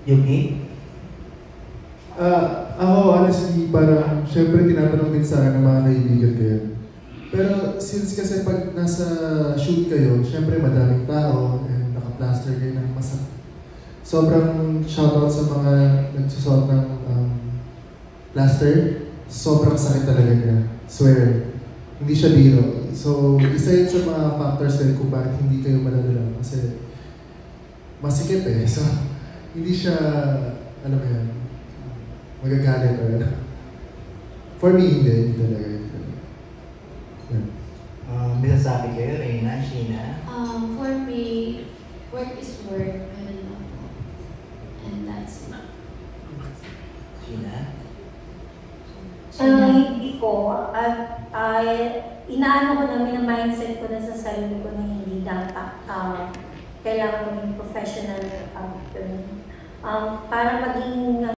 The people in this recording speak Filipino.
Yuki? Ako, honestly, parang syempre tinatanong din sa akin ng mga kaibigan ko yan. Pero since kasi pag nasa shoot kayo, syempre madaming tao and naka-plaster kayo ng sobrang shoutout sa mga nagsusot ng plaster. Sobrang sakit talaga niya. Swear. Hindi siya biro. So, isa yun sa mga factors din kung bakit hindi kayo malalala. Kasi masikip eh. So, hindi siya, alam mo yan, magagalit or ano. For me, hindi talaga. May sasabi kayo, Reyna, Sheena? For me, work is work. Ganun lang po. And that's it. Sheena? Hindi ko. Inaano ko na, mindset ko na sa sarili ko na hindi dapat kailangan maging professional actor. Para maging